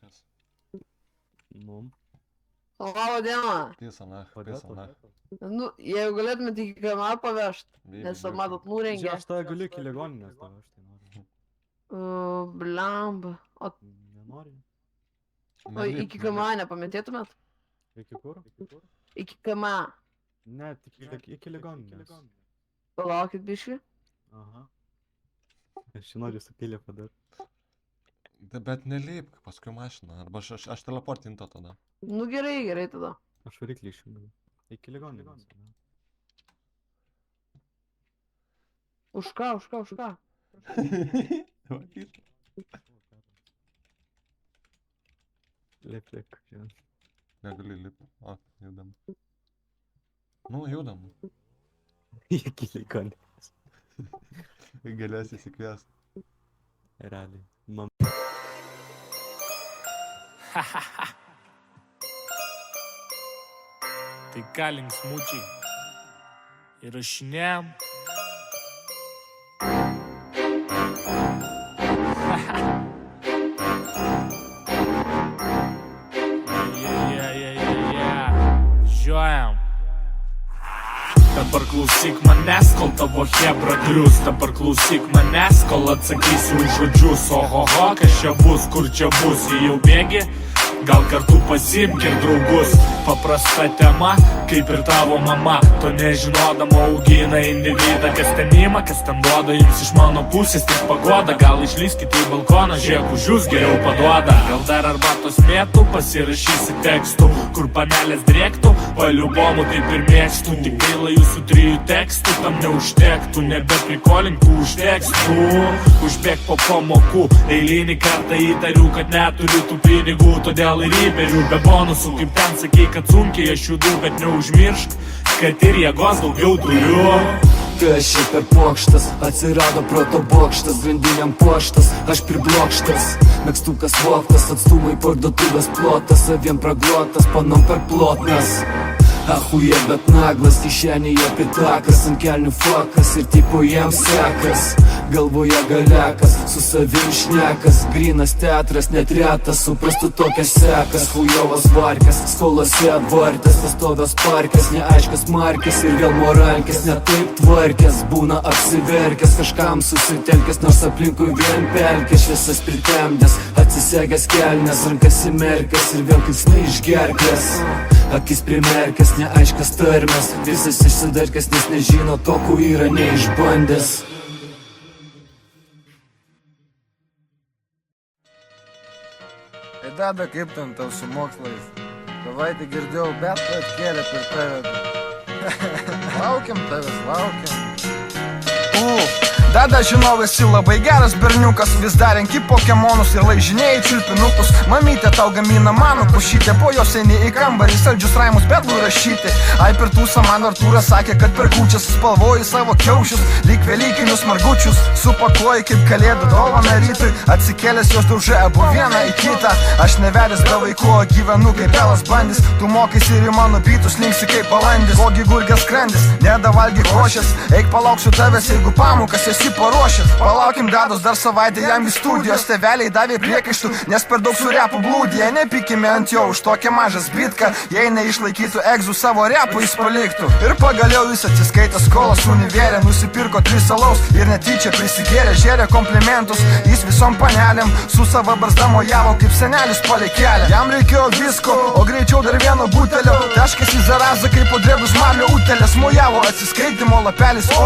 Kas? Nu, Labą dieną. Tiesa, padėtų. Nu, jeigu galėtumėte iki KMA pavežt, nes matot, nurengė. Aš tave galiu iki ligoninės tave, aš tai noriu. Blemba. O Nenori? iki KMA nepametėtumėt? Iki kur? Iki KMA. Ne, tik iki ligoninės. Palaukit biškį. Aha. Aš noriu supilę padaryti. Bet nelipk, paskui mašina, arba aš teleportinto tada. Nu gerai tada. Aš variklį išjungiu. Iki ligoninės. Už ką? Lėk. Negali lipti. O, judam. Nu, judam. Iki ligoninės. Galės įsikviest. Realiai. Man. Tai ką linksmučiai įrašinėjam. Žiojam. Dabar klausyk manęs, kol tavo hebra grius. Dabar klausyk manęs, kol atsakysiu už žodžius. Ohoho, kas čia bus, kur čia bus, jau bėgi? Gal kartu pasiimk ir draugus. Paprasta tema, kaip ir tavo mama. To nežinodama augina individą. Kas ten ima, kas ten duoda jums iš mano pusės tik pagoda. Gal išlyskite į balkoną, žiūrėk, už jūs geriau paduoda. Gal dar arbatos mėtų, pasirašysi tekstų, kur panelės drėktų, paliubomų taip ir mėgstų. Tik gaila jūsų 3 tekstų, tam neužtektų. Nebeprikolinku už tekstų. Užbėg po pamokų, eilinį kartą įtariu, kad neturiu tų pinigų. Todėl ir įberiu be bonusų, kaip ten sakei, kad sunkiai aš judu, bet neužmiršk, kad ir jėgos daugiau turiu. Kas čia per pokštas, atsirado proto bokštas, grandiniam puoštas, aš priblokštas. Megstukas voktas, atstumai parduotuvės plotas, saviem praglotas, panom per plotnas. Ahuje, bet naglas, kišenėje pitakas, ant kelnių fokas ir tipo jam sekas. Galvoje galekas, su savim šnekas, grynas teatras, net retas, suprastų tokias sekas. Hujovas varkės, skolose atvartės, pastovios parkės, neaiškas markės ir vėl moralkės, ne taip tvarkės. Būna apsiverkęs, kažkam susitelkęs, nors aplinkui vien pelkės. Šviesas pritemdęs, atsisegęs kelnes, rankas įmerkęs ir vėl kaiksmai iš gerklės. Akis primerkęs, neaiškas tarmes, visas išsidarkęs, nes nežino to, ko yra neišbandęs. Dada, kaip ten tau su mokslais? Savaitę girdėjau, bet atkėlė per tave. Laukiam tavęs, laukiam. Dada, žinau, esi labai geras berniukas, vis dar renki pokemonus ir laižinėjai čiulpinukus. Mamytė tau gamina mano pušytė, po jos eini į kambarį, saldžius raimus bedlų rašyti. Ai per tūsą man Artūras sakė, kad per kūčias spalvoji savo kiaušius, lyg velykinius margučius. Supakuoji kaip kalėdų dovaną rytui, atsikėlęs jos daužė abu vieną į kitą. Aš nevedęs be vaikų, o gyvenu kaip Elas bandis. Tu mokais ir į mano bytus linksi kaip balandis. Ogi gurgės skrandis, nedavalgyk košės. Eik palauksiu tavęs, jeigu pamokas esi paruošęs. Palaukim dados dar savaitę jam į studijos. Tėveliai davė priekaištų, nes per daug su repu blūdija. Nepykime ant jo už tokią mažą zbitką. Jei neišlaikytų egzų, savo repų jis paliktų. Ir pagaliau jis atsiskaitė skolas univere, nusipirko 3 alaus ir netyčia prisigėrė, žėrė komplimentus. Jis visom panelėm su sava barzda mojavo kaip senelis palei kelią. Jam reikėjo visko, o greičiau dar vieno butelio. Taškės į zarazą kaip po drėbus marlio utelės mojavo, atsiskaitimo lapelis ore.